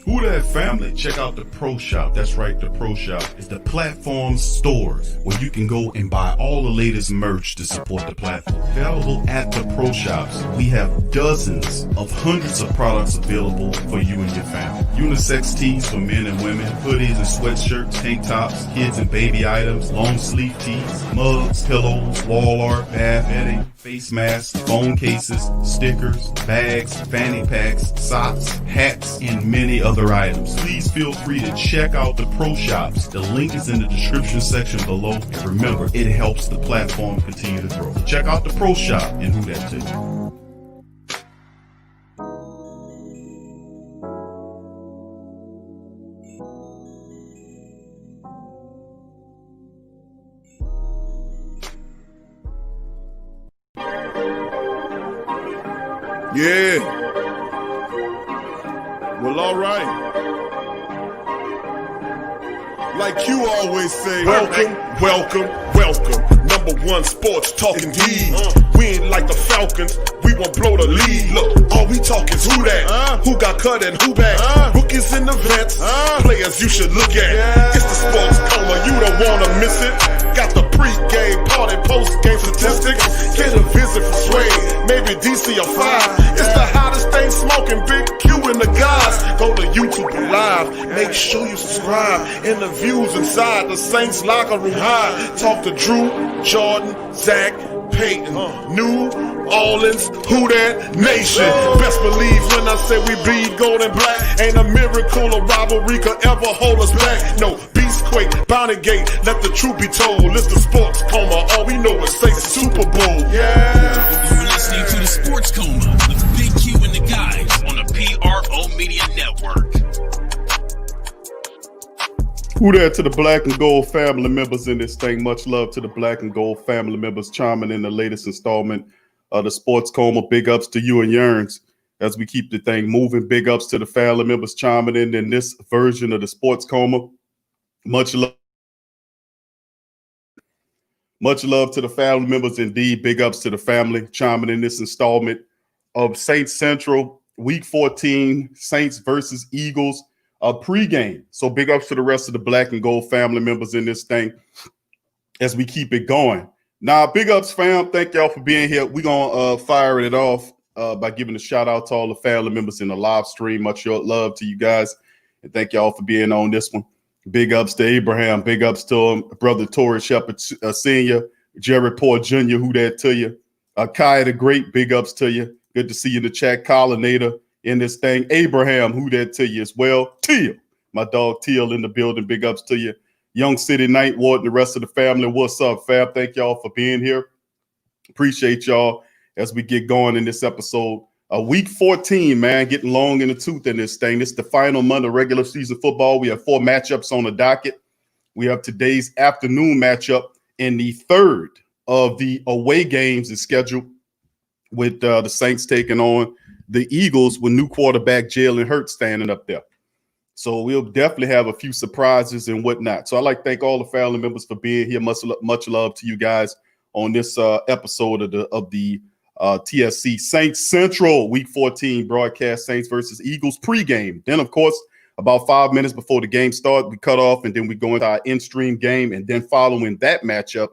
Who that family? Check out the Pro Shop. That's right, the Pro Shop is the platform store where you can go and buy all the latest merch to support the platform. Available at the Pro Shops, we have dozens of hundreds of products available for you and your family. Unisex tees for men and women, hoodies and sweatshirts, tank tops, kids and baby items, long sleeve tees, mugs, pillows, wall art, bath bedding, face masks, phone cases, stickers, bags, fanny packs, socks, hats, and many other items. Please feel free to check out the Pro Shops. The link is in the description section below. And remember, it helps the platform continue to grow. Check out the Pro Shop and who that to. Yeah. Well, all right. Like you always say, welcome, welcome, welcome. Number one sports talking D. We ain't like the Falcons, we won't blow the lead. Look, all we talk is who that, who got cut and who back. Rookies in the vets, players you should look at. It's the sports coma, you don't wanna miss it. Got the pre-game, party, post-game statistics. Get a visit from Sway, maybe DC or 5. It's the hottest thing smoking, Big Q and the guys. Go to YouTube Live, make sure you subscribe. Interviews inside the Saints locker room high. Talk to Drew, Jordan, Zach, Peyton, New Orleans, who that nation. Best believe when I say we bleed gold and black. Ain't a miracle or rivalry could ever hold us back. No, Beastquake, Bounty Gate, let the truth be told. It's the sports coma, all we know is say Super Bowl. Yeah. You're listening to the Sports Coma with Big Q and the guys on the PRO Media Network. Who there to the Black and Gold family members in this thing? Much love to the Black and Gold family members chiming in the latest installment of the Sports Coma. Big ups to you and Yearns as we keep the thing moving. Big ups to the family members chiming in this version of the Sports Coma. Much love to the family members indeed. Big ups to the family chiming in this installment of Saints Central Week 14, Saints versus Eagles. Pregame. So big ups to the rest of the Black and Gold family members in this thing as we keep it going. Now, big ups, fam. Thank y'all for being here. We're going to fire it off by giving a shout out to all the family members in the live stream. Much love to you guys. And thank y'all for being on this one. Big ups to Abraham. Big ups to brother Torrey Shepard Sr., Jerry Poor Jr., who that to you. Kai the Great, big ups to you. Good to see you in the chat. Collinator in this thing. Abraham, who that to you as well. Teal, my dog Teal in the building. Big ups to you. Young City Night Ward and the rest of the family. What's up, fam? Thank y'all for being here. Appreciate y'all as we get going in this episode. Week 14, man, getting long in the tooth in this thing. This is the final month of regular season football. We have 4 matchups on the docket. We have today's afternoon matchup, and the third of the away games is scheduled with the Saints taking on the Eagles with new quarterback Jalen Hurts standing up there. So we'll definitely have a few surprises and whatnot. So I'd like to thank all the family members for being here. Much love to you guys on this episode of the TSC Saints Central Week 14 broadcast, Saints versus Eagles pregame. Then, of course, about 5 minutes before the game starts, we cut off, and then we go into our in-stream game. And then following that matchup,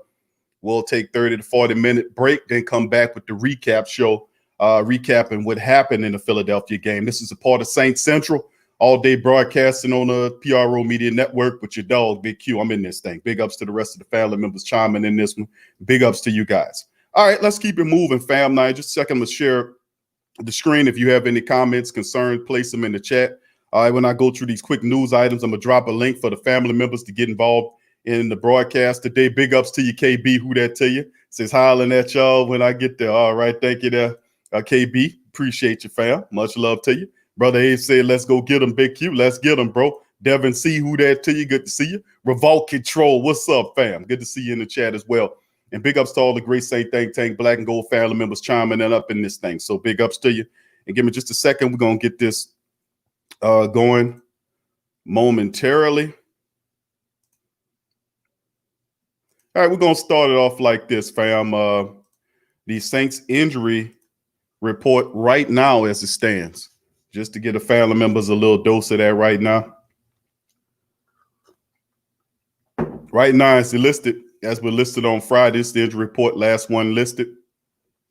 we'll take 30 to 40-minute break, then come back with the recap show, recapping what happened in the Philadelphia game. This is a part of Saints Central, all-day broadcasting on the PRO Media Network with your dog, Big Q. I'm in this thing. Big ups to the rest of the family members chiming in this one. Big ups to you guys. All right, let's keep it moving, fam. Now, just a second, I'm going to share the screen. If you have any comments, concerns, place them in the chat. All right, when I go through these quick news items, I'm going to drop a link for the family members to get involved in the broadcast today. Big ups to you, KB. Who that to you? Says hollering at y'all when I get there. All right, thank you there, KB. Appreciate you, fam. Much love to you. Brother A said, let's go get him, Big Q. Let's get him, bro. Devin C, who that to you? Good to see you. Revolt Control, what's up, fam? Good to see you in the chat as well. And big ups to all the great Saint Think Tank Black and Gold family members chiming in up in this thing. So big ups to you. And give me just a second. We're going to get this going momentarily. All right, we're going to start it off like this, fam. The Saints injury report right now as it stands. just to get the family members a little dose of that right now. Right now, it's listed as we're listed on Friday. It's the injury report, last one listed.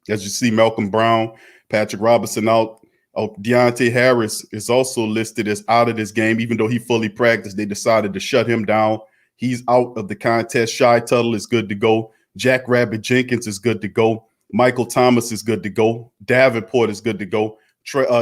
As you see, Malcolm Brown, Patrick Robinson out. Oh, Deontay Harris is also listed as out of this game, even though he fully practiced. They decided to shut him down. He's out of the contest. Shy Tuttle is good to go. Jack Rabbit Jenkins is good to go. Michael Thomas is good to go. Davenport is good to go.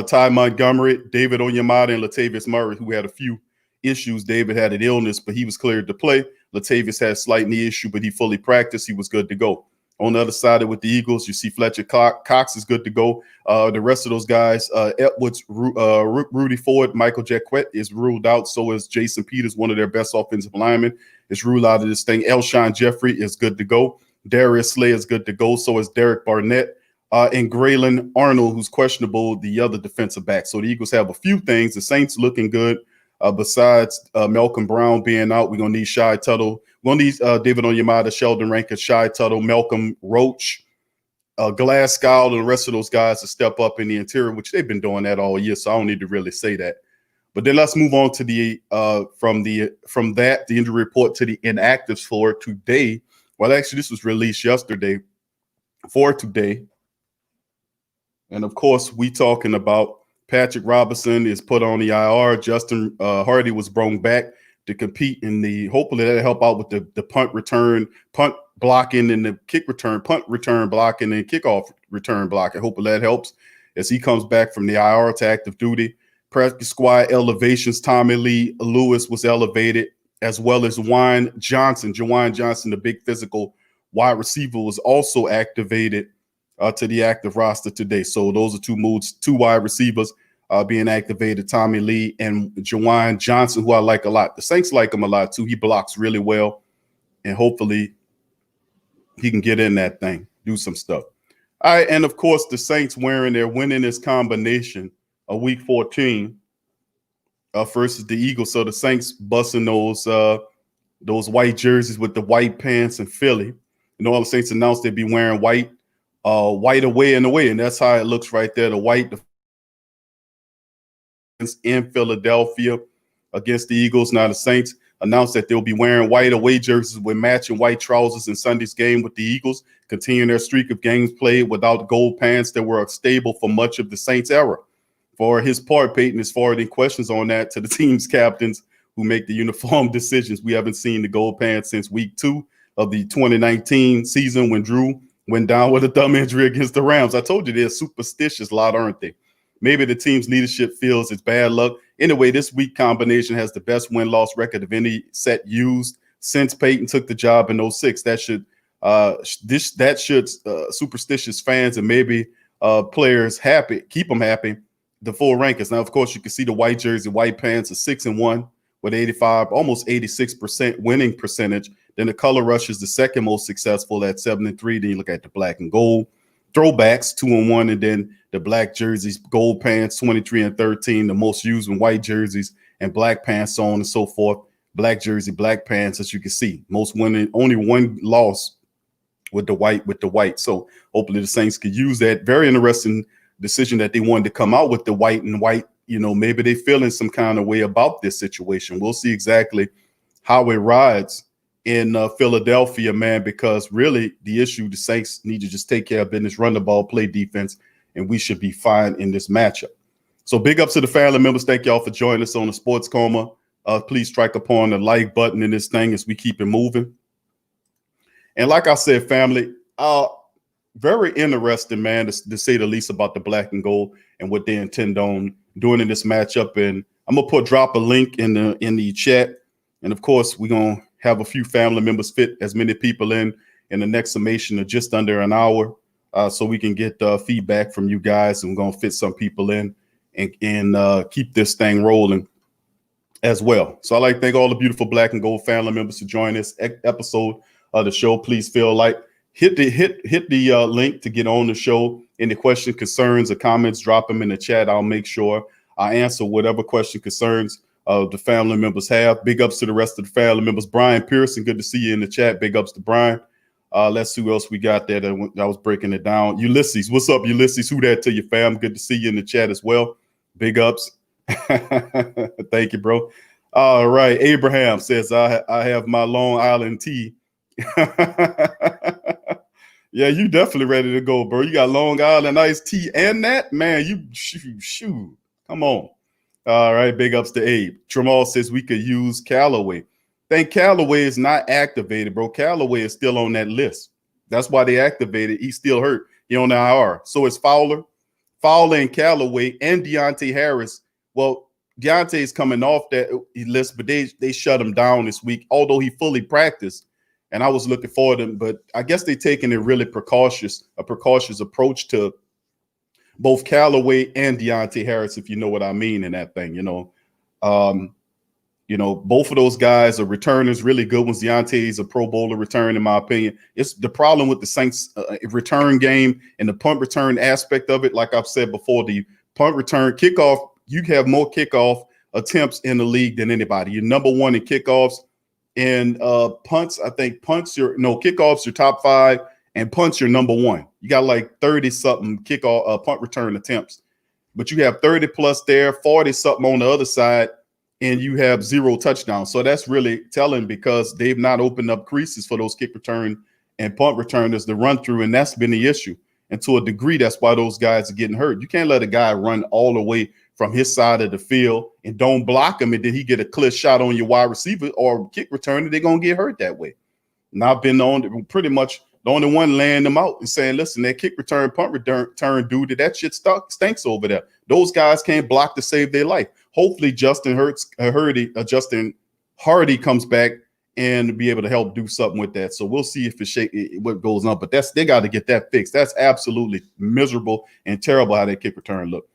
Ty Montgomery, David Onyemata, and Latavius Murray, who had a few issues. David had an illness, but he was cleared to play. Latavius had a slight knee issue, but he fully practiced. He was good to go. On the other side with the Eagles, you see Fletcher Cox is good to go. The rest of those guys, Edwards, Rudy Ford, Michael Jacquet is ruled out. So is Jason Peters, one of their best offensive linemen, is ruled out of this thing. Elshon Jeffrey is good to go. Darius Slay is good to go. So is Derek Barnett and Graylin Arnold, who's questionable, the other defensive back. So the Eagles have a few things. The Saints looking good. Besides Malcolm Brown being out, we're going to need Shy Tuttle. We're going to need David Onyemata, Sheldon Rankins, Shy Tuttle, Malcolm Roach, Glasgow, and the rest of those guys to step up in the interior, which they've been doing that all year, so I don't need to really say that. But then let's move on to the from the injury report to the inactives for today. Well, actually, this was released yesterday for today. And, of course, we talking about Patrick Robinson is put on the IR. Justin Hardy was brought back to compete in the – hopefully that'll help out with the punt return, punt blocking and the kick return, punt return blocking and kickoff return blocking. Hopefully that helps as he comes back from the IR to active duty. Practice squad elevations, Tommy Lee Lewis was elevated, as well as Jawan Johnson, the big physical wide receiver, was also activated to the active roster today. So those are two wide receivers being activated, Tommy Lee and Jawan Johnson, who I like a lot. The Saints like him a lot too. He blocks really well, and hopefully he can get in that thing, do some stuff. All right, and of course the Saints wearing their winningest combination of Week 14 versus the Eagles. So the Saints busting those white jerseys with the white pants in Philly. You know, all the Saints announced they'd be wearing white away and away, and that's how it looks right there. The white in Philadelphia against the Eagles. Now the Saints announced that they'll be wearing white away jerseys with matching white trousers in Sunday's game with the Eagles, continuing their streak of games played without gold pants that were stable for much of the Saints era. For his part, Peyton is forwarding questions on that to the team's captains who make the uniform decisions. We haven't seen the gold pants since week 2 of the 2019 season when Drew went down with a thumb injury against the Rams. I told you they're superstitious lot, aren't they? Maybe the team's leadership feels it's bad luck. Anyway, this week combination has the best win-loss record of any set used since Peyton took the job in 2006. That should superstitious fans and maybe players happy, keep them happy. The full rankings. Now, of course, you can see the white jersey, white pants are 6-1 with 85, almost 86% winning percentage. Then the color rush is the second most successful at 7-3. Then you look at the black and gold throwbacks, 2-1, and then the black jerseys, gold pants, 23-13, the most used in white jerseys and black pants, so on and so forth. Black jersey, black pants, as you can see, most winning, only one loss with the white. So hopefully the Saints could use that. Very interesting decision that they wanted to come out with the white and white. You know, maybe they feeling some kind of way about this situation. We'll see exactly how it rides in Philadelphia, man, because really the issue, the Saints need to just take care of business, run the ball, play defense, and we should be fine in this matchup. So big ups to the family members. Thank y'all for joining us on the Sports Coma. Please strike upon the like button in this thing as we keep it moving. And like I said, family, very interesting, man, to say the least, about the black and gold and what they intend on doing in this matchup. And I'm gonna drop a link in the chat. And of course, we're gonna have a few family members fit as many people in the next summation of just under an hour, so we can get feedback from you guys. And we're gonna fit some people in and keep this thing rolling as well. So I'd like to thank all the beautiful black and gold family members to join this episode of the show. Please feel like hit the link to get on the show. Any questions, concerns, or comments, drop them in the chat. I'll make sure I answer whatever question, concerns the family members have. Big ups to the rest of the family members. Brian Pearson, good to see you in the chat. Big ups to Brian. Let's see who else we got there that I was breaking it down. Ulysses, what's up, Ulysses? Who that to you, fam? Good to see you in the chat as well. Big ups. Thank you, bro. All right. Abraham says, I have my Long Island tea. Yeah, you definitely ready to go, bro. You got Long Island iced tea and that, man. You shoot. Come on. All right, big ups to Abe. Tremal says we could use Callaway. Think Callaway is not activated, bro. Callaway is still on that list. That's why they activated. He's still hurt. He on the IR. So it's Fowler and Callaway and Deontay Harris. Well, Deontay is coming off that list, but they shut him down this week, although he fully practiced. And I was looking forward to him, but I guess they're taking a really precautious approach to both Callaway and Deontay Harris, if you know what I mean in that thing, both of those guys are returners, really good ones. Deontay is a Pro Bowler return, in my opinion. It's the problem with the Saints return game and the punt return aspect of it. Like I've said before, the punt return kickoff, you have more kickoff attempts in the league than anybody. You're number one in kickoffs. And punts, I think kickoffs, your top 5, and punts, your number 1. You got like 30-something kickoff punt return attempts, but you have 30 plus there, 40-something on the other side, and you have 0 touchdowns. So that's really telling because they've not opened up creases for those kick return and punt returners to run through, and that's been the issue. And to a degree, that's why those guys are getting hurt. You can't let a guy run all the way from his side of the field and don't block him, and then he get a clear shot on your wide receiver or kick returner. They're going to get hurt that way. And I've been pretty much the only one laying them out and saying, listen, that kick return, punt return dude, that shit stinks over there. Those guys can't block to save their life. Hopefully Justin Hardy comes back and be able to help do something with that. So we'll see if what goes on, but they got to get that fixed. That's absolutely miserable and terrible how that kick return look.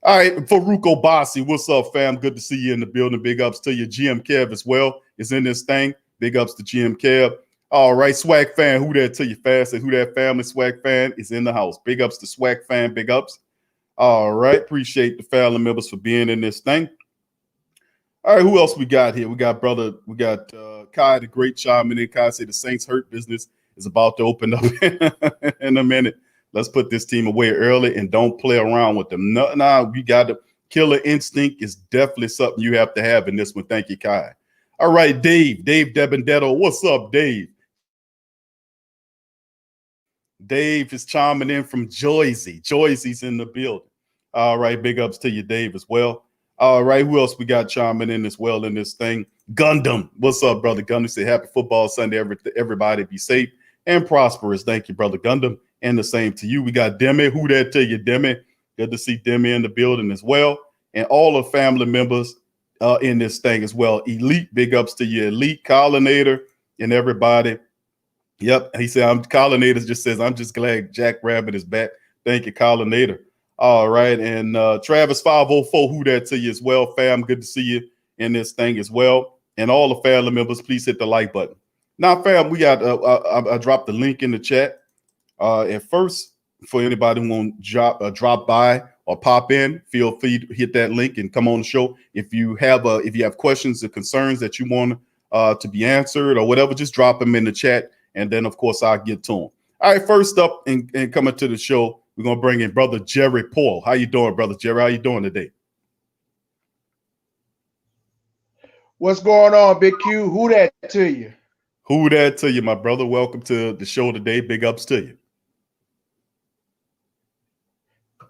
All right, Farouk Obasi, what's up, fam? Good to see you in the building. Big ups to you. GM Kev as well is in this thing. Big ups to GM Kev. All right, Swag Fan, who that to you fast, and who that family Swag Fan is in the house. Big ups to Swag Fan, big ups. All right, appreciate the family members for being in this thing. All right, who else we got here? We got Kai, the great chiming in. Kai said the Saints hurt business is about to open up in a minute. Let's put this team away early and don't play around with them. No, you got the killer instinct is definitely something you have to have in this one. Thank you, Kai. All right, Dave Debendetto. What's up, Dave? Dave is chiming in from Jersey. Jersey's in the building. All right, big ups to you, Dave, as well. All right, who else we got chiming in as well in this thing? Gundam. What's up, brother Gundam? Say happy football Sunday. Everybody be safe and prosperous. Thank you, brother Gundam. And the same to you. We got Demi. Who that to you, Demi? Good to see Demi in the building as well. And all the family members in this thing as well. Elite, big ups to you. Elite, Collinator, and everybody. Yep. He said, Collinator just says, I'm just glad Jack Rabbit is back. Thank you, Collinator. All right. And Travis 504, who that to you as well, fam. Good to see you in this thing as well. And all the family members, please hit the like button. Now, fam, we got, I dropped the link in the chat. At first, for anybody who won't drop by or pop in, feel free to hit that link and come on the show. If you have questions or concerns that you want to be answered or whatever, just drop them in the chat, and then of course I'll get to them. All right, first up and coming to the show, we're gonna bring in brother Jerry Paul. How you doing, brother Jerry? How you doing today? What's going on, Big Q? Who that to you? Who that to you, my brother? Welcome to the show today. Big ups to you.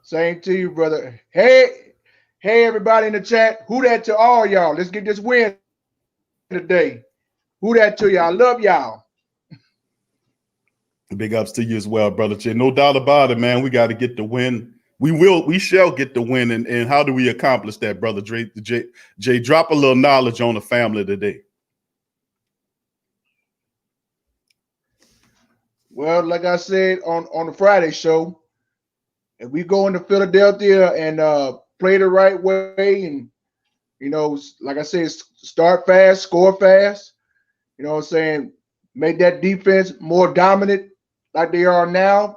Same to you, brother. Hey, everybody in the chat. Who that to all y'all? Let's get this win today. Who that to y'all? I love y'all. Big ups to you as well, brother Jay. No doubt about it, man. We got to get the win. We shall get the win. And how do we accomplish that, brother Jay? Drop a little knowledge on the family today. Well, like I said on the Friday show, if we go into Philadelphia and play the right way and, like I said, start fast, score fast, you know what I'm saying, make that defense more dominant like they are now,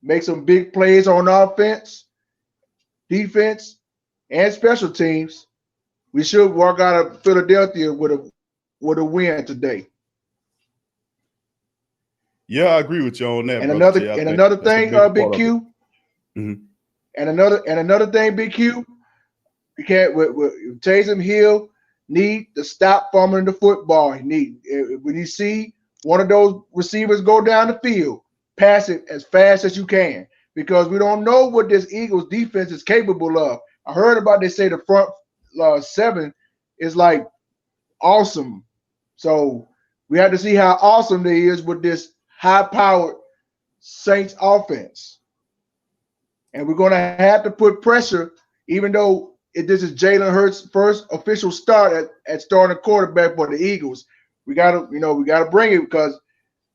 make some big plays on offense, defense, and special teams, we should walk out of Philadelphia with a win today. Yeah, I agree with you on that. And another thing, Big Q. Mm-hmm. And another thing, Big Q. We can't. Taysom Hill need to stop fumbling the football. When you see one of those receivers go down the field, pass it as fast as you can, because we don't know what this Eagles defense is capable of. I heard about they say the front seven is like awesome. So we have to see how awesome they is with this high-powered Saints offense. And we're going to have to put pressure, even though this is Jalen Hurts' first official start at starting quarterback for the Eagles. We got to bring it because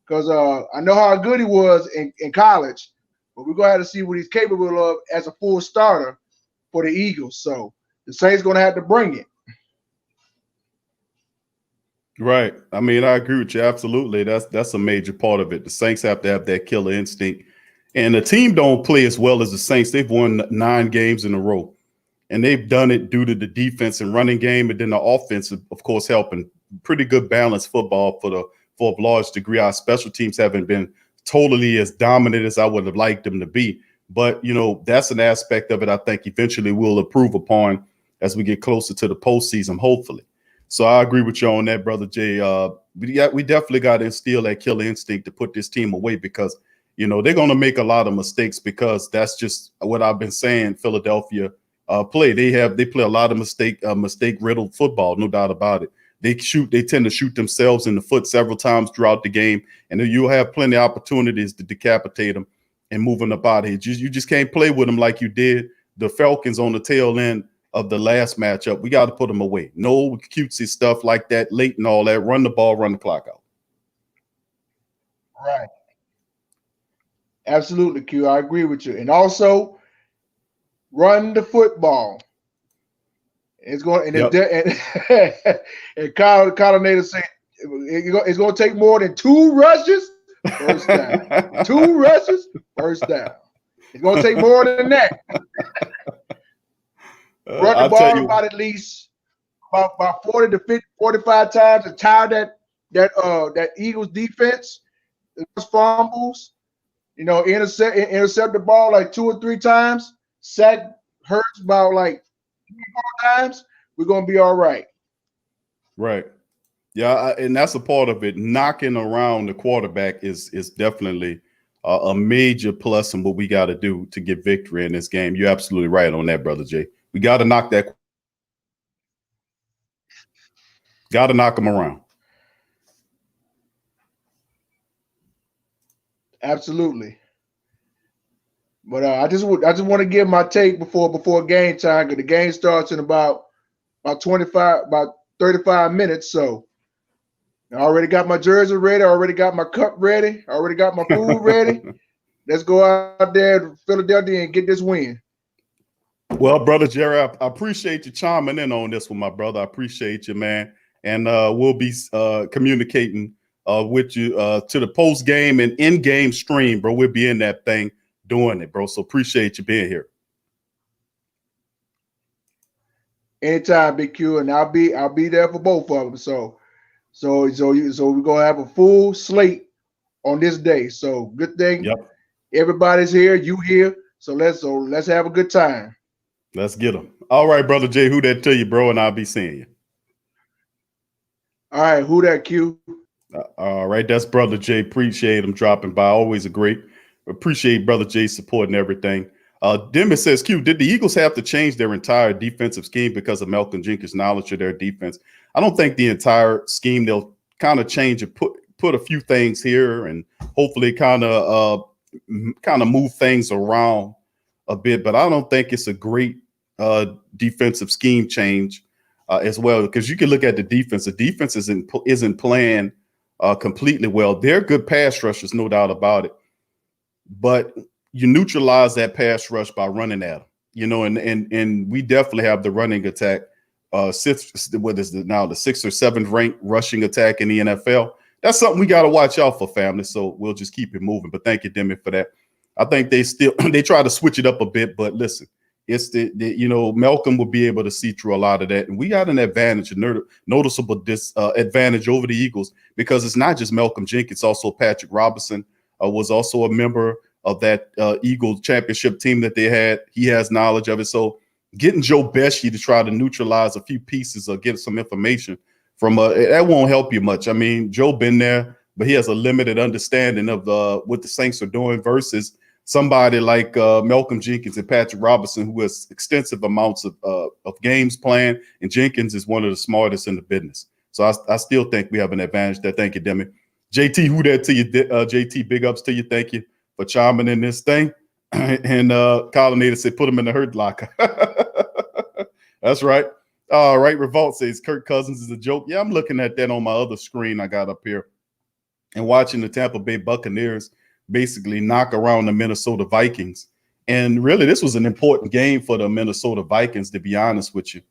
I know how good he was in college, but we're going to have to see what he's capable of as a full starter for the Eagles. So the Saints going to have to bring it. Right. I mean, I agree with you. Absolutely. That's a major part of it. The Saints have to have that killer instinct. And the team don't play as well as the Saints. They've won 9 games in a row. And they've done it due to the defense and running game, and then the offense, of course, helping. Pretty good balanced football for a large degree. Our special teams haven't been totally as dominant as I would have liked them to be. But, that's an aspect of it I think eventually we'll improve upon as we get closer to the postseason, hopefully. So I agree with you on that, Brother Jay. We definitely got to instill that killer instinct to put this team away, because, they're going to make a lot of mistakes, because that's just what I've been saying Philadelphia play. They play a lot of mistake-riddled football, no doubt about it. They tend to shoot themselves in the foot several times throughout the game, and you'll have plenty of opportunities to decapitate them and move them up out of here. You just can't play with them like you did the Falcons on the tail end of the last matchup. We got to put them away. No cutesy stuff like that, late and all that. Run the ball, run the clock out. Right. Absolutely, Q. I agree with you. And also, run the football. It's going, and Kyle Nader said it's going to take more than 2 rushes first down. 2 rushes first down. It's going to take more than that. Run the ball about at least about 40 to 50, 45 times and tire that Eagles defense. Those fumbles, intercept the ball like 2 or 3 times. Sack Hurts about like 3 or 4 times. We're gonna be all right. Right. Yeah, and that's a part of it. Knocking around the quarterback is definitely a major plus in what we got to do to get victory in this game. You're absolutely right on that, Brother Jay. We got to knock them around. Absolutely. But I just want to give my take before game time, because the game starts in about 35 minutes. So I already got my jersey ready. I already got my cup ready. I already got my food ready. Let's go out there to Philadelphia and get this win. Well, Brother Jerry, I appreciate you chiming in on this one, my brother. I appreciate you, man. And we'll be communicating with you to the post-game and in-game stream, bro. We'll be in that thing doing it, bro. So appreciate you being here. Anytime, Big Q, and I'll be there for both of them. So we're gonna have a full slate on this day. So good thing. Yep. Everybody's here. You here. So let's have a good time. Let's get them. All right, Brother Jay, who that to you, bro, and I'll be seeing you. All right, who that, Q? All right, that's Brother Jay. Appreciate him dropping by. Always a great. Appreciate Brother Jay supporting everything. Dimmy says, Q, did the Eagles have to change their entire defensive scheme because of Malcolm Jenkins' knowledge of their defense? I don't think the entire scheme. They'll kind of change and put a few things here and hopefully kind of move things around a bit. But I don't think it's a great defensive scheme change as well, because you can look at the defense. The defense isn't playing completely well. They're good pass rushers, no doubt about it. But you neutralize that pass rush by running at them, and we definitely have the running attack. What is it now, the 6th or 7th ranked rushing attack in the NFL? That's something we got to watch out for, family. So we'll just keep it moving. But thank you, Demi, for that. I think they try to switch it up a bit, but listen, it's Malcolm will be able to see through a lot of that, and we got an advantage, a noticeable advantage over the Eagles, because it's not just Malcolm Jenkins. Also Patrick Robinson was also a member of that Eagle championship team that they had. He has knowledge of it. So getting Joe Pesci to try to neutralize a few pieces or get some information from that won't help you much. I mean, Joe been there, but he has a limited understanding of what the Saints are doing versus somebody like Malcolm Jenkins and Patrick Robinson, who has extensive amounts of games planned, and Jenkins is one of the smartest in the business. So I still think we have an advantage there. Thank you, Demi. JT, who that to you? JT, big ups to you. Thank you for chiming in this thing. And Collinator said, put him in the hurt locker. That's right. All right. Revolt says Kirk Cousins is a joke. Yeah, I'm looking at that on my other screen I got up here and watching the Tampa Bay Buccaneers basically knock around the Minnesota Vikings. And really, this was an important game for the Minnesota Vikings, to be honest with you.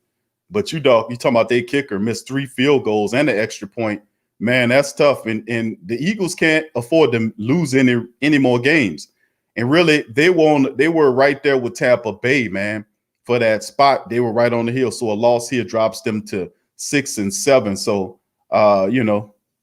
But you talking about their kicker missed 3 field goals and an extra point. Man, that's tough. And the Eagles can't afford to lose any more games. And really, they were right there with Tampa Bay, man, for that spot. They were right on the hill. So a loss here drops them to 6 and 7. So,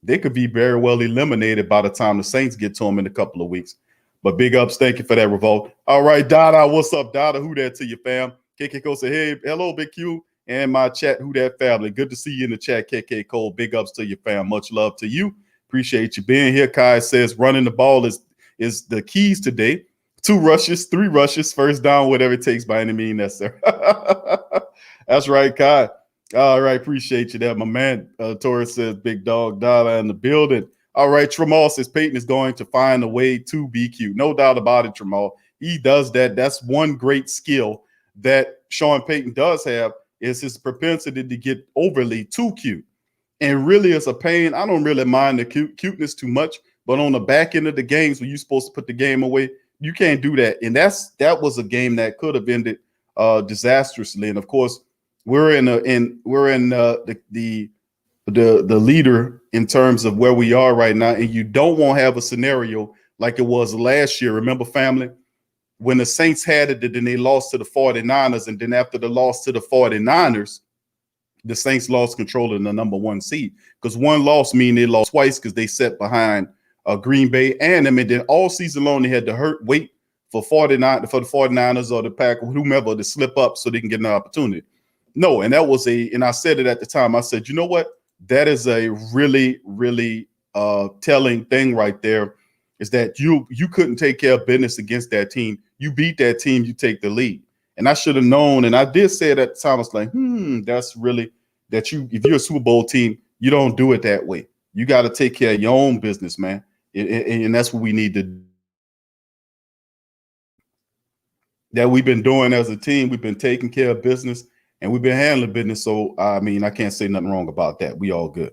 they could be very well eliminated by the time the Saints get to them in a couple of weeks. But big ups. Thank you for that, Revolt. All right, Dada, what's up, Dada? Who that to you, fam? KK Cole say, hey, hello, Big Q. And my chat, who that family. Good to see you in the chat, KK Cole. Big ups to your fam. Much love to you. Appreciate you being here. Kai says running the ball is the keys today. 2 rushes, 3 rushes, first down, whatever it takes by any means necessary. That's right, Kai. All right, appreciate you there, my man. Torres says, big dog, Dada in the building. All right, Tramal says Peyton is going to find a way to be cute. No doubt about it, Tramal. He does that. That's one great skill that Sean Payton does have, is his propensity to get overly too cute. And really, it's a pain. I don't really mind the cuteness too much, but on the back end of the games when you're supposed to put the game away, you can't do that. And that was a game that could have ended disastrously. And of course, we're in the leader in terms of where we are right now. And you don't want to have a scenario like it was last year. Remember, family, when the Saints had it, then they lost to the 49ers. And then after the loss to the 49ers, the Saints lost control of the number 1 seed, because one loss mean they lost twice because they sat behind Green Bay and them. And then all season long, they had to wait for the 49ers or the Packers, whomever, to slip up so they can get an opportunity. No, and that was and I said it at the time. I said, you know what? That is a really, really telling thing right there, is that you couldn't take care of business against that team. You beat that team, you take the lead. And I should have known, and I did say it at the time. I was like, that's really if you're a Super Bowl team, you don't do it that way. You got to take care of your own business, man. And that's what we need to do. That we've been doing as a team. We've been taking care of business and we've been handling business. So, I mean, I can't say nothing wrong about that. We all good.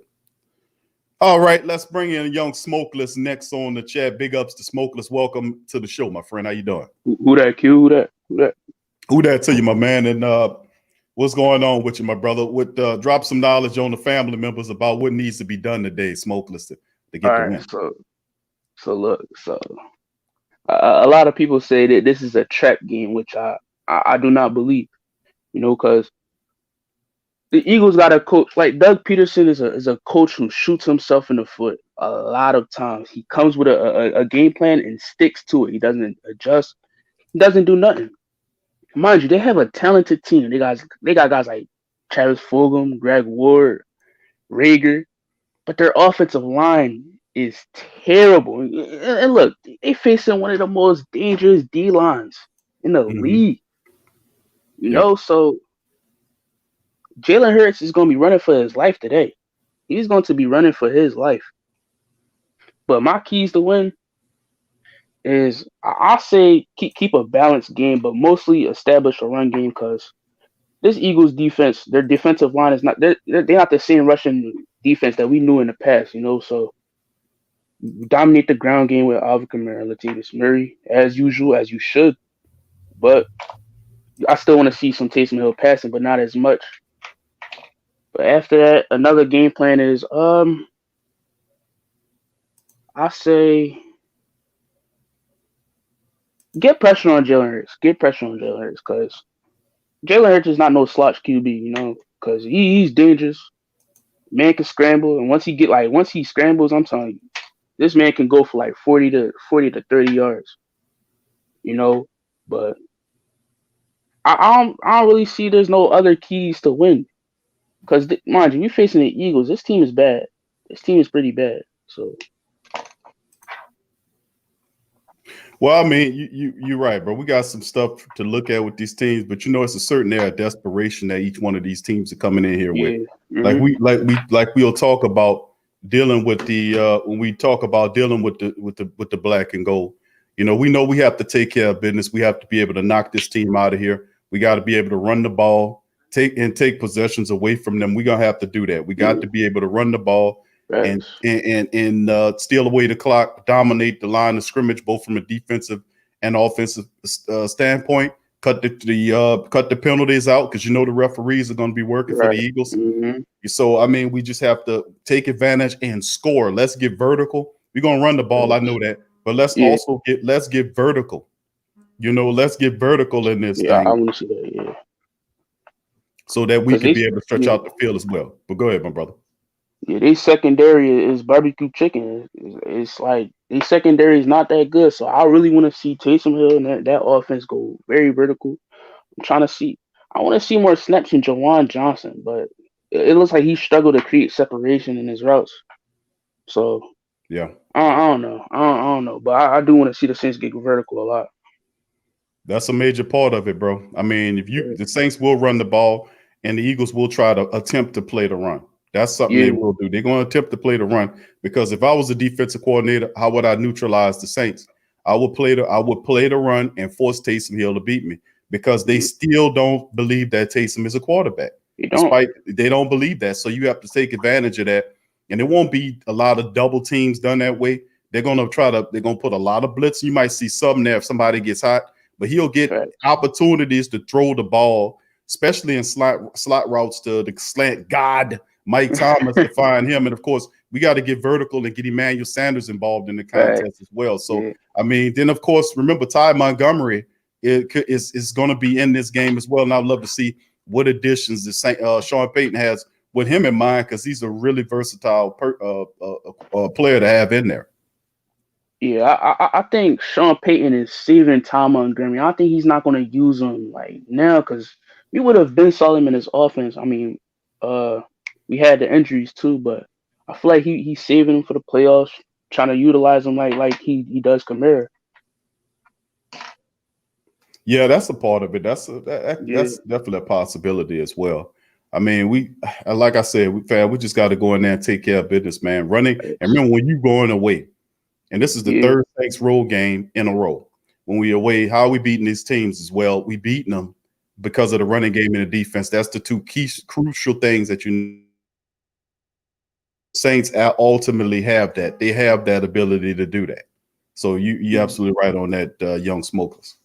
All right, let's bring in young Smokeless next on the chat. Big ups to Smokeless. Welcome to the show, my friend. How you doing? Who that, Q? Who that? Who that to you, my man? And what's going on with you, my brother? Drop some knowledge on the family members about what needs to be done today, Smokeless, to get the win. So look, a lot of people say that this is a trap game, which I do not believe. Because the Eagles got a coach like Doug Peterson is a coach who shoots himself in the foot a lot of times. He comes with a game plan and sticks to it. He doesn't adjust. He doesn't do nothing. Mind you, they have a talented team. They got guys like Travis Fulgham, Greg Ward, Rager, but their offensive line is terrible. And look, they facing one of the most dangerous D lines in the league. So Jalen Hurts is going to be running for his life today. He's going to be running for his life. But my keys to win is, I say keep a balanced game, but mostly establish a run game, because this Eagles defense, their defensive line is not they're not the same Russian defense that we knew in the past, So dominate the ground game with Alvin Kamara and Latavius Murray as usual, as you should. But I still want to see some Taysom Hill passing, but not as much. But after that, another game plan is I say get pressure on Jalen Hurts. Get pressure on Jalen Hurts, because Jalen Hurts is not no slouch QB, because he's dangerous. Man can scramble, and once he scrambles, I'm telling you, this man can go for like 40 to 30 yards. But I don't really see there's no other keys to win. Because mind you, you're facing the Eagles. This team is bad. This team is pretty bad. So Well, I mean, you're right, bro. We got some stuff to look at with these teams, but it's a certain area of desperation that each one of these teams are coming in here with. yeah, We'll talk about dealing with the when we talk about dealing with the black and gold. We know we have to take care of business. We have to be able to knock this team out of here. We got to be able to run the ball, take possessions away from them. We're gonna have to do that. We got to be able to run the ball and steal away the clock, dominate the line of scrimmage, both from a defensive and offensive standpoint. Cut the penalties out because the referees are going to be working for the Eagles. Mm-hmm. So I mean, we just have to take advantage and score. Let's get vertical. We're gonna run the ball. I know that, but let's get vertical. Let's get vertical in this Yeah, thing. I want to see that. Yeah, so that we can be able to stretch out the field as well. But go ahead, my brother. Yeah, they secondary is barbecue chicken. It's like they secondary is not that good. So I really want to see Taysom Hill and that offense go very vertical. I want to see more snaps in Jawan Johnson, but it looks like he struggled to create separation in his routes. So yeah, I don't know. I don't know, but I do want to see the Saints get vertical a lot. That's a major part of it, bro. I mean, the Saints will run the ball, and the Eagles will try to attempt to play the run. That's something they will do. They're going to attempt to play the run because if I was a defensive coordinator, how would I neutralize the Saints? I would play the run and force Taysom Hill to beat me because they still don't believe that Taysom is a quarterback. Despite they don't believe that, so you have to take advantage of that. And it won't be a lot of double teams done that way. They're going to put a lot of blitz. You might see some there if somebody gets hot, but he'll get opportunities to throw the ball, especially in slot routes to the slant god Mike Thomas to find him. And of course, we got to get vertical and get Emmanuel Sanders involved in the contest as well. So, I mean, then of course, remember Ty Montgomery is going to be in this game as well. And I'd love to see what additions Sean Payton has with him in mind, because he's a really versatile player to have in there. Yeah, I think Sean Payton is saving Ty Montgomery. I think he's not going to use him like now because we would have been saw him in his offense. I mean, we had the injuries too, but I feel like he's saving him for the playoffs, trying to utilize him like he does Kamara. Yeah, that's a part of it. That's definitely a possibility as well. I mean, like I said, we just got to go in there and take care of business, man. Running, and remember when you going away, and this is the third Saints road game in a row. When we away, how are we beating these teams as well? We beating them because of the running game and the defense. That's the two key crucial things that Saints ultimately have that. They have that ability to do that. So you're absolutely right on that, young smokers.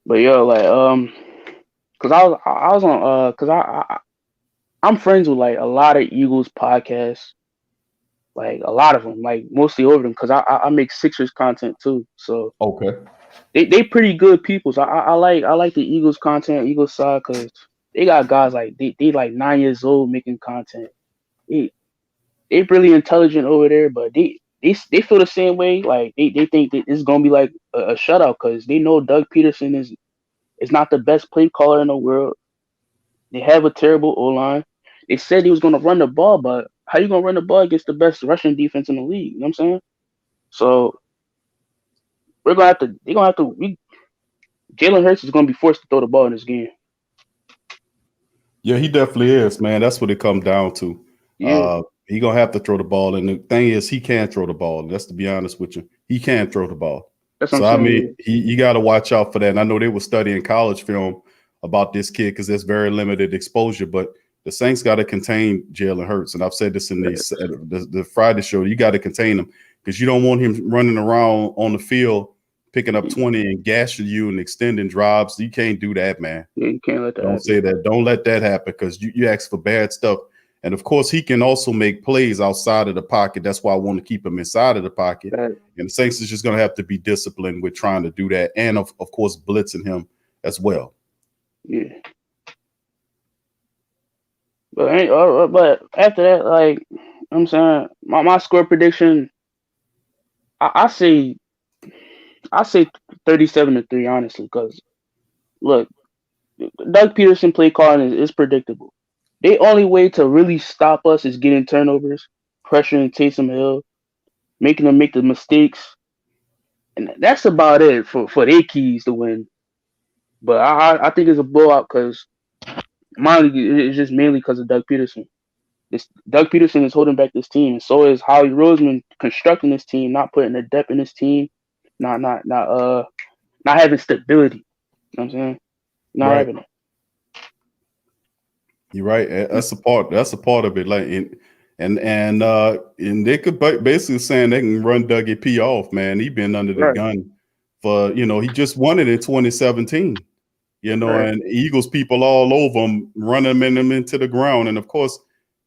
But cause I was on cause I'm friends with like a lot of Eagles podcasts, like a lot of them, like mostly over them, because I make Sixers content too. So okay, they pretty good people. So I like the Eagles content, Eagles side, because they got guys like they like 9 years old making content. They really intelligent over there, but they feel the same way. Like they think that it's gonna be like a shutout because they know Doug Peterson is not the best play caller in the world. They have a terrible O-line. They said he was gonna run the ball, but how you gonna run the ball against the best rushing defense in the league? You know what I'm saying? So Jalen Hurts is gonna be forced to throw the ball in this game. Yeah, he definitely is, man. That's what it comes down to. Yeah. He gonna have to throw the ball, and the thing is, he can throw the ball. That's to be honest with you, he can throw the ball. So I mean, you got to watch out for that. And I know they were studying college film about this kid because there's very limited exposure. But the Saints got to contain Jalen Hurts, and I've said this in the Friday show. You got to contain him because you don't want him running around on the field picking up 20 and gashing you and extending drives. You can't do that, man. Yeah, you can't let that. Don't say that. Don't let that happen because you ask for bad stuff. And of course, he can also make plays outside of the pocket. That's why I want to keep him inside of the pocket. Right. And the Saints is just going to have to be disciplined with trying to do that. And of course, blitzing him as well. Yeah. But after that, like I'm saying, my score prediction, I say 37-3, honestly, because look, Doug Peterson play calling is predictable. The only way to really stop us is getting turnovers, pressuring Taysom Hill, making them make the mistakes, and that's about it for their keys to win. But I think it's a blowout because it's just mainly because of Doug Peterson. This Doug Peterson is holding back this team, and so is Howie Roseman constructing this team, not putting the depth in this team, not having stability. You know what I'm saying? Not Right. having it. You're right. That's a part. That's a part of it. Like and they could basically saying they can run Dougie P off. Man, he been under the Right. gun for he just won it in 2017. Right. And Eagles people all over him, running him into the ground. And of course,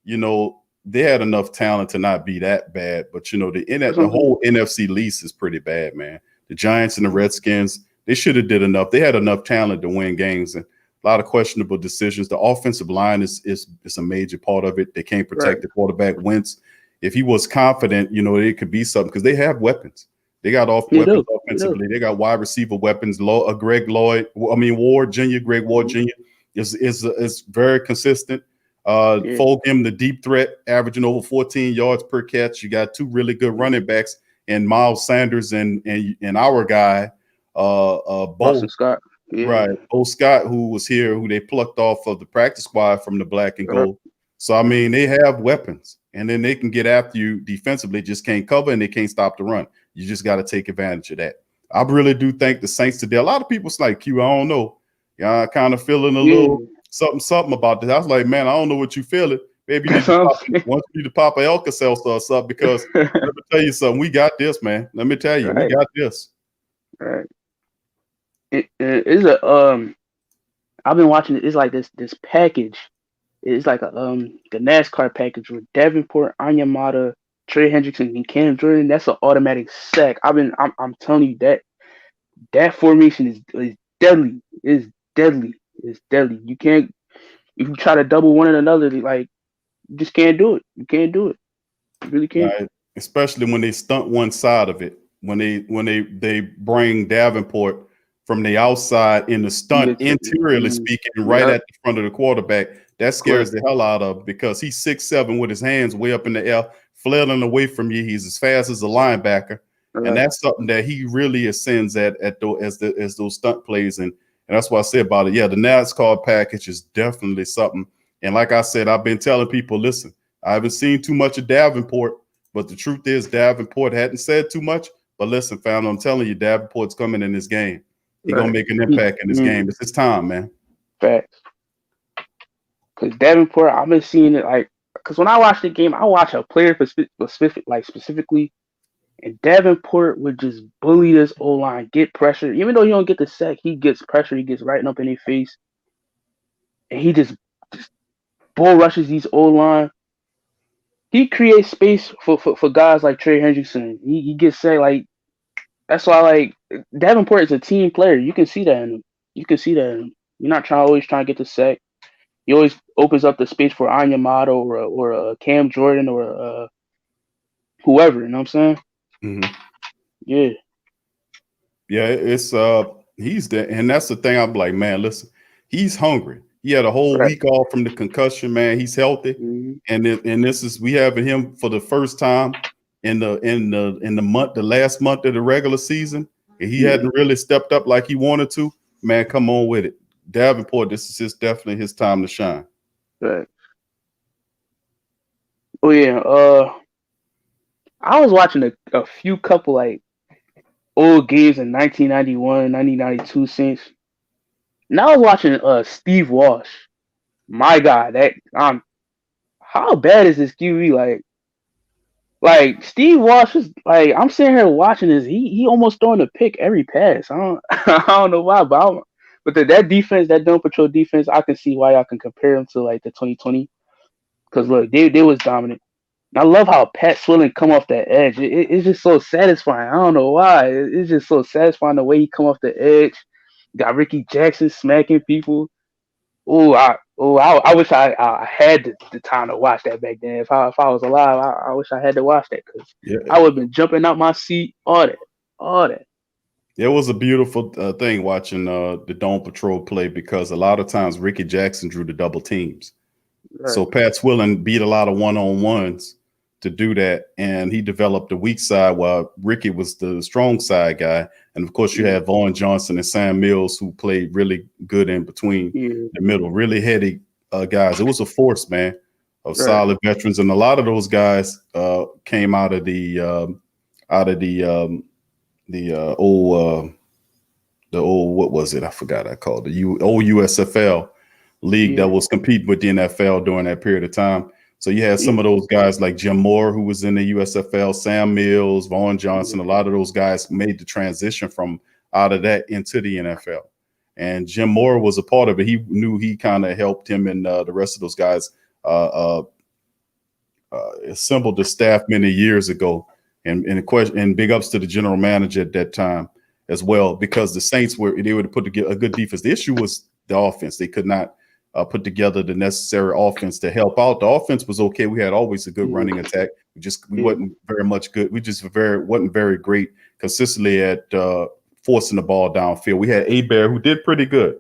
they had enough talent to not be that bad. But the whole NFC lease is pretty bad, man. The Giants and the Redskins, they should have did enough. They had enough talent to win games, and a lot of questionable decisions. The offensive line is a major part of it. They can't protect the quarterback. Wentz, if he was confident, it could be something because they have weapons. They got weapons offensively. They got wide receiver weapons. Greg Ward Jr. Greg Ward Jr. is very consistent. Fold him the deep threat, averaging over 14 yards per catch. You got two really good running backs and Miles Sanders and our guy, Boston Scott. Yeah. Right. Bo Scott, who was here, who they plucked off of the practice squad from the black and gold. So, I mean, they have weapons, and then they can get after you defensively. Just can't cover, and they can't stop the run. You just got to take advantage of that. I really do think the Saints today, a lot of people's like, Q, I don't know. I kind of feeling a little something about this. I was like, man, I don't know what you feeling. Maybe you need to pop a Alka-Seltzer or something because let me tell you something. We got this, man. Let me tell you, we got this. Right. It is I've been watching it. It's like this package. It's like the NASCAR package with Davenport, Anyamata, Trey Hendrickson, and Cam Jordan. That's an automatic sack. I'm telling you that formation is deadly. It's deadly. It's deadly. You can't, if you try to double one another, like you just can't do it. You can't do it. You really can't. Right. Especially when they stunt one side of it. When they bring Davenport from the outside in the stunt, interiorly speaking, right at the front of the quarterback. That scares the hell out of him because he's 6'7" with his hands way up in the air, flailing away from you. He's as fast as a linebacker. And that's something that he really ascends as those stunt plays. And that's what I say about it. Yeah, the NASCAR package is definitely something. And like I said, I've been telling people, listen, I haven't seen too much of Davenport, but the truth is Davenport hadn't said too much. But listen, fam, I'm telling you, Davenport's coming in this game. He's going to make an impact in this game. It's his time, man. Facts. Because Davenport, I've been seeing it because when I watch the game, I watch a player specifically, and Davenport would just bully this O-line, get pressure. Even though he don't get the sack, he gets pressure. He gets right up in their face. And he just bull rushes these O-line. He creates space for guys like Trey Hendrickson. He gets sacked. That's why Davenport is a team player. You can see that in him. You're not always trying to get the sack. He always opens up the space for Anyamata or Cam Jordan or whoever. You know what I'm saying? Mm-hmm. Yeah. Yeah, it's he's there, and that's the thing. I'm like, man, listen, he's hungry. He had a whole week off from the concussion, man. He's healthy, and this is we having him for the first time in the last month of the regular season. And he hadn't really stepped up like he wanted to. Man, come on with it. Davenport, this is definitely his time to shine. Right. Oh yeah. I was watching a few couple old games in 1991, 1992 Saints. Now I was watching Steve Walsh. My God, how bad is this QB? Like Steve Walsh is I'm sitting here watching this. He almost throwing a pick every pass. I don't I don't know why, but that defense, that Dome Patrol defense, I can see why y'all can compare them to the 2020. Because look, they was dominant. And I love how Pat Swilling come off that edge. It's just so satisfying. I don't know why. It's just so satisfying the way he come off the edge. Got Ricky Jackson smacking people. I wish I had the time to watch that back then. If I was alive, I wish I had to watch that because I would have been jumping out my seat. All that. It was a beautiful thing watching the Dome Patrol play because a lot of times Ricky Jackson drew the double teams. Right. So Pat Swilling beat a lot of one-on-ones to do that, and he developed the weak side while Ricky was the strong side guy. And of course, you had Vaughn Johnson and Sam Mills who played really good in between the middle, really heady guys. It was a force, man, of solid veterans, and a lot of those guys came out of the old what was it? I forgot. I called the old USFL league that was competing with the NFL during that period of time. So you had some of those guys like Jim Moore, who was in the USFL, Sam Mills, Vaughn Johnson. A lot of those guys made the transition from out of that into the NFL. And Jim Moore was a part of it. He knew he kind of helped him and the rest of those guys assembled the staff many years ago. And big ups to the general manager at that time as well, because the Saints were to put together a good defense. The issue was the offense. They could not put together the necessary offense to help out. The offense was okay. We had always a good running attack. We wasn't very much good. We just wasn't very great consistently at forcing the ball downfield. We had Bear who did pretty good.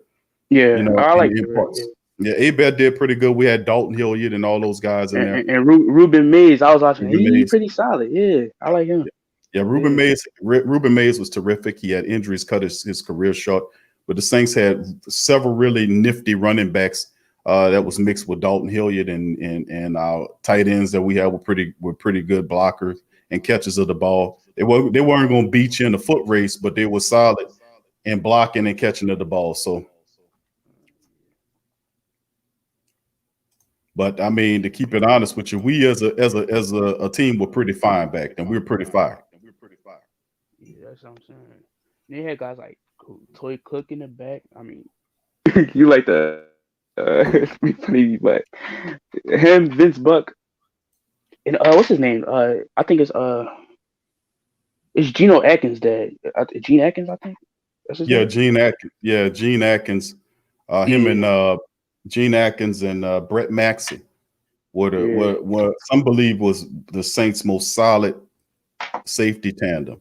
Yeah, I like it. Bear did pretty good. We had Dalton Hilliard and all those guys in there. And Ruben Mays, I was watching. He's pretty solid. Yeah, I like him. Yeah, Ruben Mays was terrific. He had injuries cut his career short, but the Saints had several really nifty running backs that was mixed with Dalton Hilliard and our tight ends that we had were pretty good blockers and catchers of the ball. They weren't going to beat you in the foot race, but they were solid in blocking and catching of the ball. So, but I mean, to keep it honest with you, we as a team were pretty fine back then. We were pretty fine. Yeah, that's what I'm saying. They had guys like Toy Cook in the back. I mean, you like the funny, but him, Vince Buck, and what's his name? I think it's Geno Atkins' dad. Gene Atkins, I think. That's his name? Gene Atkins. Yeah, Gene Atkins. And Gene Atkins and Brett Maxey were some believe was the Saints' most solid safety tandem.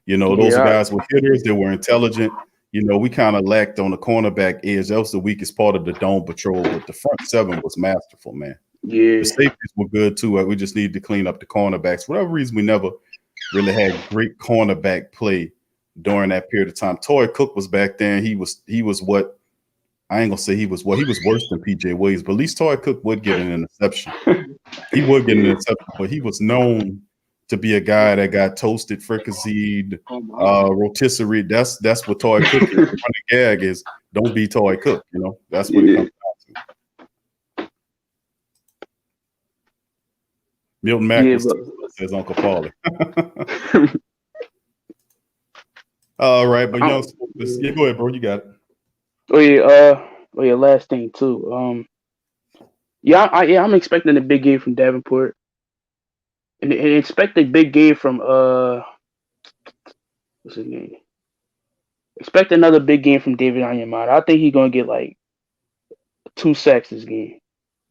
Those guys were hitters. They were intelligent. We kind of lacked on the cornerback edge. That was the weakest part of the Dome Patrol, but the front seven was masterful, man. Yeah. The safeties were good too. We just needed to clean up the cornerbacks. For whatever reason, we never really had great cornerback play during that period of time. Toy Cook was back then. He was what I ain't gonna say he was worse than PJ Williams, but at least Toy Cook would get an interception. He would get an interception, but he was known to be a guy that got toasted, fricasseed, rotisserie. That's what Toy Cook is. The running gag is don't be Toy Cook. That's what it comes down to. Milton Mack says Uncle Paulie. All right, but go ahead, bro. You got it. Oh yeah. Last thing too. I'm expecting a big game from Davenport. And expect a big game from what's his name? Expect another big game from David Onyemata. I think he's gonna get like 2 sacks this game.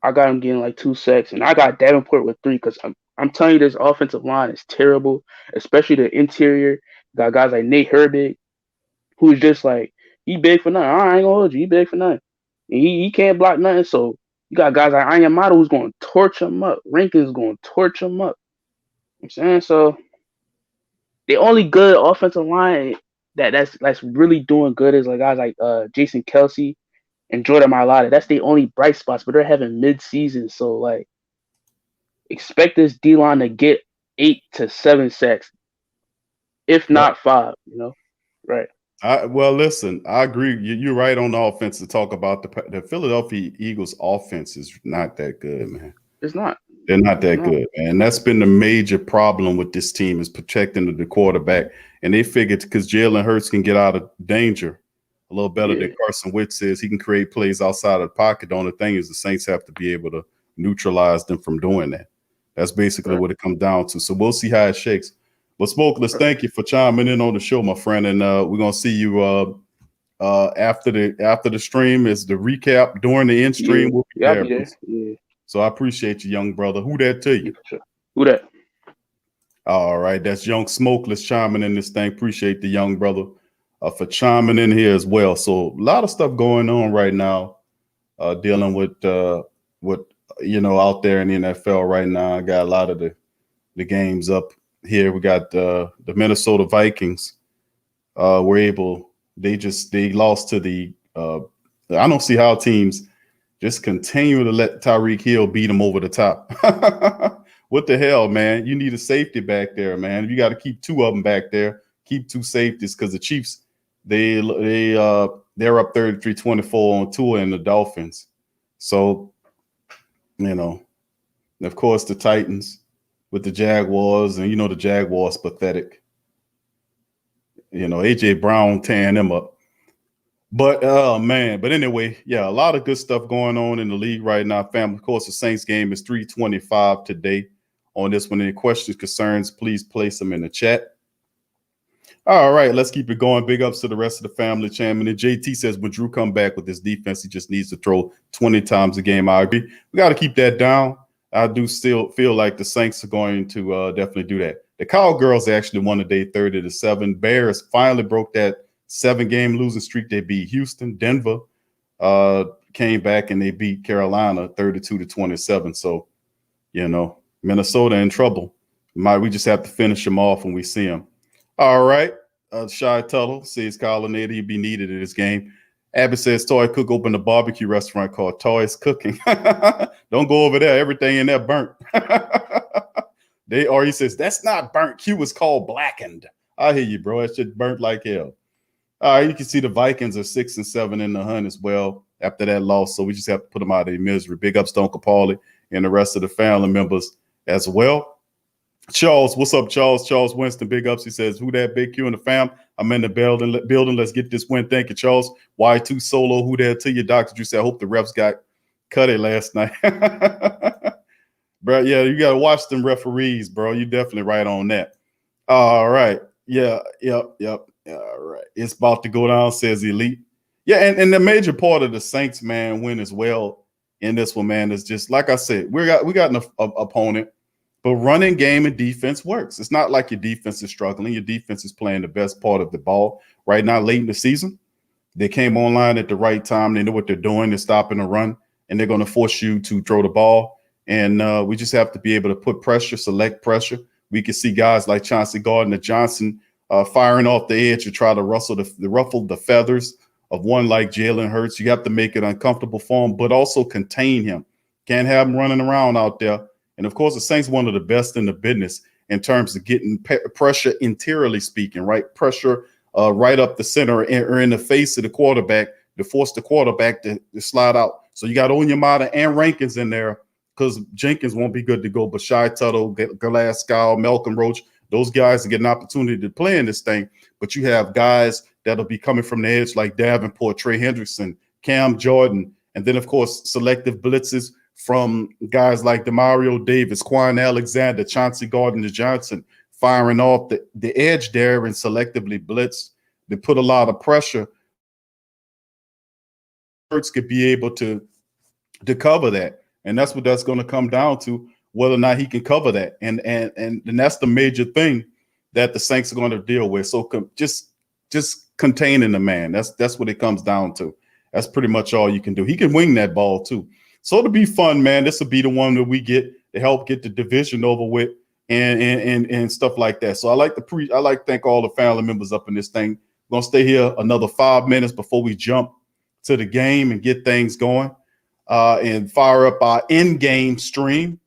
I got him getting like 2 sacks, and I got Davenport with 3 because I'm telling you, this offensive line is terrible, especially the interior. Got guys like Nate Herbig, who's just like he big for nothing. I ain't gonna hold you, he big for nothing. And he can't block nothing. So you got guys like Onyemata who's gonna torch him up. Rankin's gonna torch him up. I'm saying, so the only good offensive line that's really doing good is like guys like Jason Kelsey and Jordan Mailata. That's the only bright spots, but they're having mid-season, so like expect this D-line to get 8 to 7 sacks, if not 5. Right? Well, listen, I agree. You're right on the offense to talk about the Philadelphia Eagles offense is not that good, man. It's not. They're not that good, and that's been the major problem with this team is protecting the quarterback. And they figured because Jalen Hurts can get out of danger a little better than Carson Wentz says, he can create plays outside of the pocket. The only thing is the Saints have to be able to neutralize them from doing that. That's basically what it comes down to. So we'll see how it shakes. But Smokeless, thank you for chiming in on the show, my friend. And we're gonna see you after the stream is the recap during the end stream. We'll be there. Yeah. So I appreciate you, young brother. Who that to you? Who that? All right, that's young Smokeless chiming in this thing. Appreciate the young brother. for chiming in here as well. So a lot of stuff going on right now, dealing with out there in the NFL right now. I got a lot of the games up here. We got the Minnesota Vikings. They lost to the. I don't see how teams just continue to let Tyreek Hill beat them over the top. What the hell, man? You need a safety back there, man. You got to keep two of them back there. Keep two safeties because the Chiefs, they're up 33-24 on Tua and the Dolphins. So, of course, the Titans with the Jaguars, and the Jaguars pathetic. AJ Brown tearing them up. But but anyway, yeah, a lot of good stuff going on in the league right now, family. Of course, the Saints game is 3:25 today. On this one, any questions, concerns, please place them in the chat. All right, let's keep it going. Big ups to the rest of the family, Chairman. And JT says when Drew come back with this defense, he just needs to throw 20 times a game. I agree. We got to keep that down. I do still feel like the Saints are going to definitely do that. The Cowgirls actually won today 30-7. Bears finally broke that 7-game losing streak. They beat Houston. Denver came back and they beat Carolina 32-27. So, Minnesota in trouble. We just have to finish them off when we see them. All right. Shy Tuttle says Colonnade, he'd be needed in this game. Abbott says Toy Cook opened a barbecue restaurant called Toy's Cooking. Don't go over there. Everything in there burnt. He says that's not burnt. Q is called blackened. I hear you, bro. That shit burnt like hell. All right, you can see the Vikings are 6-7 in the hunt as well after that loss. So we just have to put them out of their misery. Big ups to Uncle Paulie and the rest of the family members as well. Charles, what's up, Charles? Charles Winston, big ups. He says, who that, Big Q and the fam? I'm in the building. Let's get this win. Thank you, Charles. Y2 Solo, who there to you, Dr. Drew said, I hope the refs got cut it last night. Bro, yeah, you got to watch them referees, bro. You definitely right on that. All right. Yeah, yep. All right. It's about to go down, says Elite. Yeah, and the major part of the Saints, man, win as well in this one, man, is just, like I said, we got an opponent. But running game and defense works. It's not like your defense is struggling. Your defense is playing the best part of the ball right now late in the season. They came online at the right time. They know what they're doing. They're stopping the run, and they're going to force you to throw the ball. And we just have to be able to put pressure, select pressure. We can see guys like Chauncey Gardner-Johnson firing off the edge to try to ruffle the feathers of one like Jalen Hurts. You have to make it uncomfortable for him, but also contain him. Can't have him running around out there. And, of course, the Saints one of the best in the business in terms of getting pressure interiorly speaking, right? Pressure right up the center or in the face of the quarterback to force the quarterback to slide out. So you got Onyemata and Rankins in there because Jenkins won't be good to go. But Shy Tuttle, Glasgow, Malcolm Roach, those guys get an opportunity to play in this thing. But you have guys that'll be coming from the edge like Davenport, Trey Hendrickson, Cam Jordan, and then, of course, selective blitzes from guys like Demario Davis, Quan Alexander, Chauncey Gardner-Johnson, firing off the edge there and selectively blitz. They put a lot of pressure. Hurts could be able to cover that. And that's what that's going to come down to, whether or not he can cover that. And that's the major thing that the Saints are going to deal with. So just containing the man. That's what it comes down to. That's pretty much all you can do. He can wing that ball too. So it'll be fun, man. This will be the one that we get to help get the division over with and stuff like that. So I like to thank all the family members up in this thing. We're gonna stay here another 5 minutes before we jump to the game and get things going and fire up our in-game stream.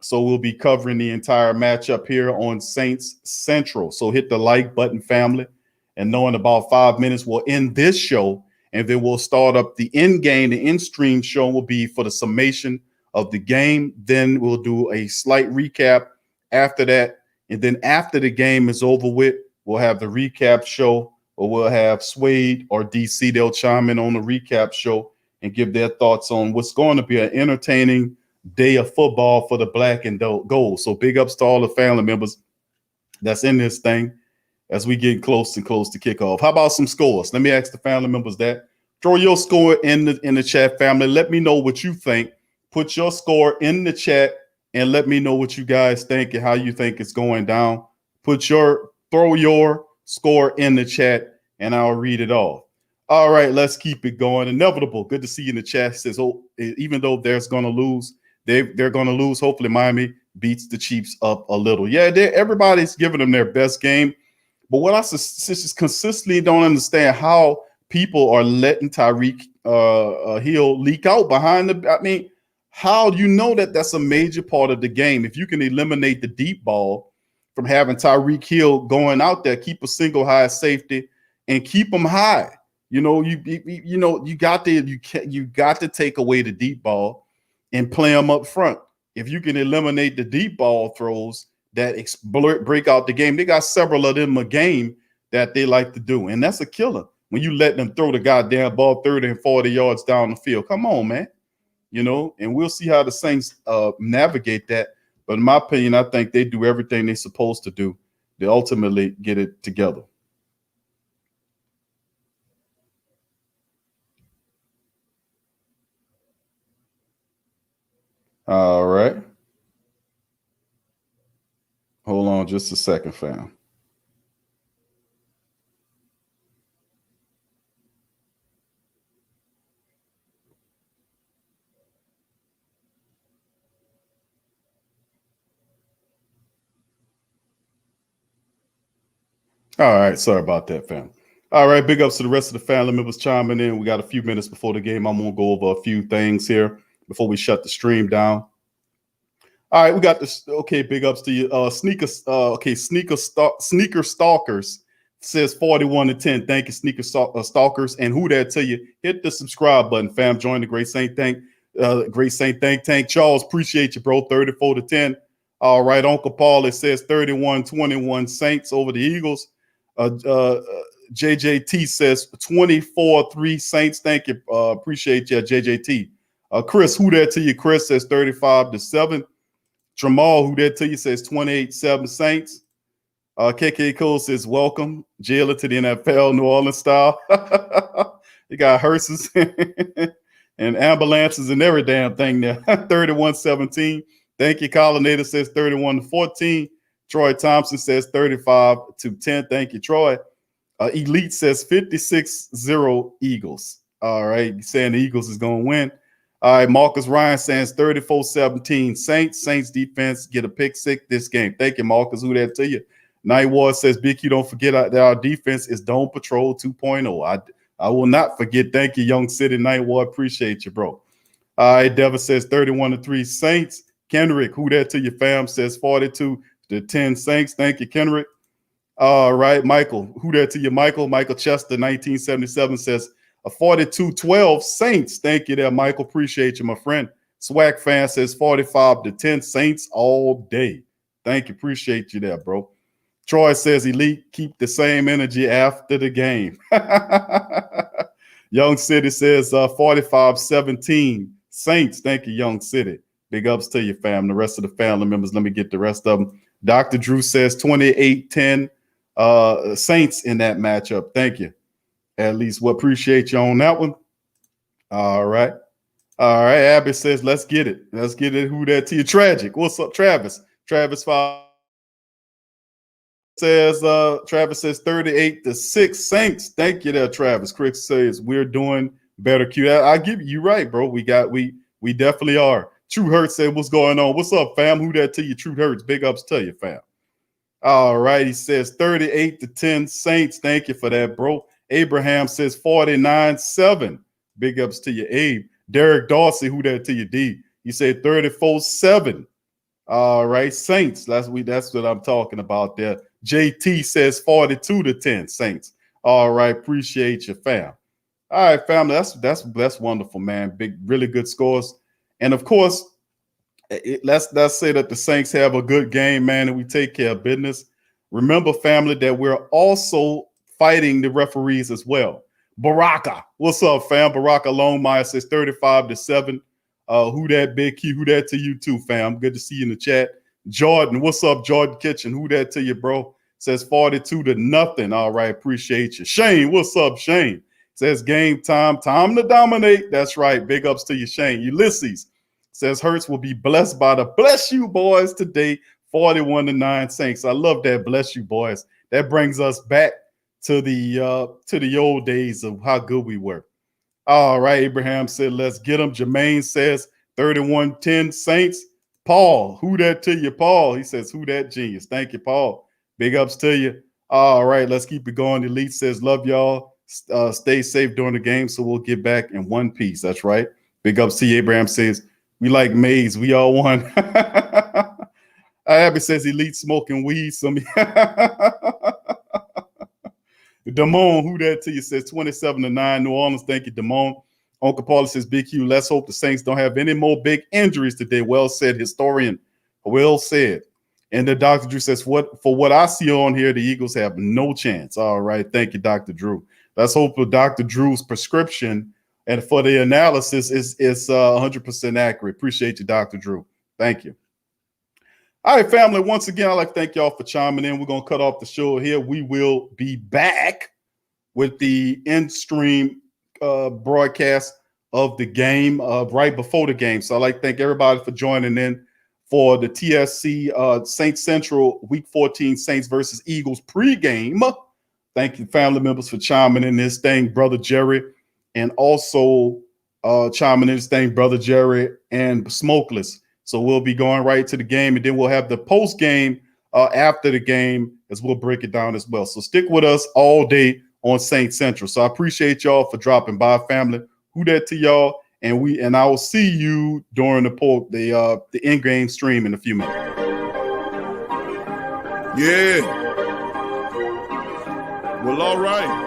So we'll be covering the entire matchup here on Saints Central. So hit the like button, family, and knowing about 5 minutes, we'll end this show. And then we'll start up the in-game. The in-stream show will be for the summation of the game. Then we'll do a slight recap after that. And then after the game is over with, we'll have the recap show, or we'll have Swade or DC. They'll chime in on the recap show and give their thoughts on what's going to be an entertaining day of football for the black and gold. So big ups to all the family members that's in this thing as we get close to kickoff. How about some scores? Let me ask the family members that. Throw your score in the chat, family. Let me know what you think. Put your score in the chat and let me know what you guys think and how you think it's going down. Throw your score in the chat and I'll read it off. All right, let's keep it going. Inevitable. Good to see you in the chat. Says, oh, even though they're going to lose, they're going to lose. Hopefully, Miami beats the Chiefs up a little. Yeah, everybody's giving them their best game. But what I just consistently don't understand how people are letting Tyreek Hill leak out behind the. I mean, how do you know that that's a major part of the game? If you can eliminate the deep ball from having Tyreek Hill going out there, keep a single high safety and keep them high. You know, you got to take away the deep ball and play them up front. If you can eliminate the deep ball throws that break out the game, they got several of them a game that they like to do, and that's a killer when you let them throw the goddamn ball 30 and 40 yards down the field. Come on, man. You know, and we'll see how the Saints navigate that. But in my opinion, I think they do everything they're supposed to do to ultimately get it together. All right. Hold on just a second, fam. All right. Sorry about that, fam. All right. Big ups to the rest of the family members chiming in. We got a few minutes before the game. I'm going to go over a few things here before we shut the stream down. All right, we got this. Okay, big ups to you. Sneaker Stalkers says 41-10. Thank you, Sneaker Stalkers. And who that tell you? Hit the subscribe button, fam. Join the Great Saint Think Tank. Charles, appreciate you, bro. 34-10. All right, Uncle Paul. It says 31-21 Saints over the Eagles. JJT says 24-3 Saints. Thank you. Appreciate you, JJT. Chris, who that to you? Chris says 35-7. Jamal, who that to you, says 28-7 Saints. KK Cole says, welcome, jailer to the NFL, New Orleans style. You got hearses and ambulances and every damn thing there. 31-17. Thank you. Collinator says 31-14. Troy Thompson says 35-10. Thank you, Troy. Elite says 56-0 Eagles. All right. Saying the Eagles is going to win. All right, Marcus Ryan says 34-17 Saints. Saints defense get a pick six this game. Thank you, Marcus. Who that to you? Night Ward says, Big Q, don't forget that our defense is Dome Patrol 2.0. I will not forget. Thank you, Young City. Night Ward. Appreciate you, bro. All right, Devin says 31-3 Saints. Kendrick, who that to you, fam, says 42-10 Saints. Thank you, Kendrick. All right, Michael, who that to you, Michael? Michael Chester, 1977, says a 42-12 Saints. Thank you there, Michael. Appreciate you, my friend. Swag fan says 45-10 Saints all day. Thank you. Appreciate you there, bro. Troy says Elite, keep the same energy after the game. Young City says 45-17 Saints. Thank you, Young City. Big ups to you, fam. The rest of the family members, let me get the rest of them. Dr. Drew says 28-10 Saints in that matchup. Thank you. At least we appreciate you on that one. All right. All right. Abby says, let's get it. Let's get it. Who that to you? Tragic. What's up, Travis? Travis says 38-6 Saints. Thank you there, Travis. Chris says we're doing better. Q. I give you right, bro. We definitely are. True Hurts said, what's going on? What's up, fam? Who that to you? True Hurts. Big ups to you, fam. All right. He says 38-10 Saints. Thank you for that, bro. Abraham says 49-7. Big ups to you, Abe. Derek Dorsey, who that to you, D? He said 34-7. All right, Saints. That's what I'm talking about there. JT says 42-10 Saints. All right, appreciate you, fam. All right, family. That's wonderful, man. Really good scores. And of course, let's say that the Saints have a good game, man, and we take care of business. Remember, family, that we're also fighting the referees as well. Baraka, what's up, fam? Baraka Longmire says 35-7. Who that, Big Q? Who that to you too, fam? Good to see you in the chat. Jordan, what's up, Jordan Kitchen? Who that to you, bro? Says 42-0. All right, appreciate you. Shane, what's up, Shane? Says game time to dominate. That's right. Big ups to you, Shane. Ulysses says Hurts will be blessed by the bless you boys today. 41-9 Saints. I love that. Bless you boys. That brings us back to the old days of how good we were. All right, Abraham said, let's get them. Jermaine says 31-10 Saints. Paul, who that to you, Paul? He says, who that genius? Thank you, Paul. Big ups to you. All right, let's keep it going. Elite says, love y'all. Stay safe during the game, so we'll get back in one piece. That's right. Big ups to you. Abraham says, we like maize. We all won. Abby says, Elite smoking weed. Damone, who that to you, says 27-9 New Orleans. Thank you, Damone. Uncle Paula says, Big Q, let's hope the Saints don't have any more big injuries today. Well said, historian. Well said. And the Dr. Drew says, for what I see on here, the Eagles have no chance. All right. Thank you, Dr. Drew. Let's hope for Dr. Drew's prescription and for the analysis is 100% accurate. Appreciate you, Dr. Drew. Thank you. All right, family. Once again, I'd like to thank y'all for chiming in. We're going to cut off the show here. We will be back with the in-stream broadcast of the game right before the game. So I'd like to thank everybody for joining in for the TSC Saints Central Week 14 Saints versus Eagles pregame. Thank you, family members, for chiming in this thing, Brother Jerry, and also chiming in this thing, Brother Jerry and Smokeless. So we'll be going right to the game, and then we'll have the post game after the game as we'll break it down as well. So stick with us all day on Saints Central. So I appreciate y'all for dropping by, family. Who that to y'all? And I will see you during the in-game stream in a few minutes. Yeah. Well, all right.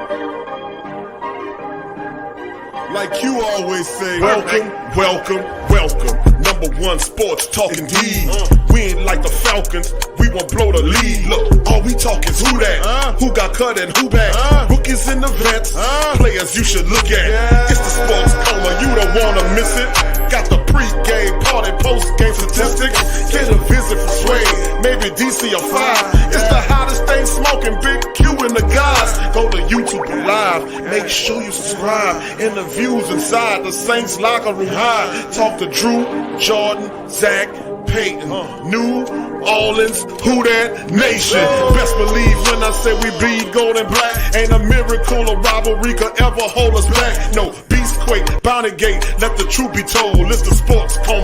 Like you always say, welcome, welcome, welcome. Number one sports talking D. We ain't like the Falcons, we won't blow the lead. Look, all we talk is who that, who got cut and who back. Rookies and the vets, players you should look at. It's the sports coma, you don't wanna miss it. Got the pre-game party, post-game statistics. Get a visit from Sway, maybe DC or 5. It's the hottest thing smoking, Big Q and the guys. Go to YouTube Live, make sure you subscribe. Interviews inside the Saints locker room high. Talk to Drew, Jordan, Zach, Peyton, New Orleans, who that nation. Best believe when I say we bleed gold and black. Ain't a miracle or rivalry could ever hold us back. No, Beastquake, Bounty Gate, let the truth be told. It's the sports coma.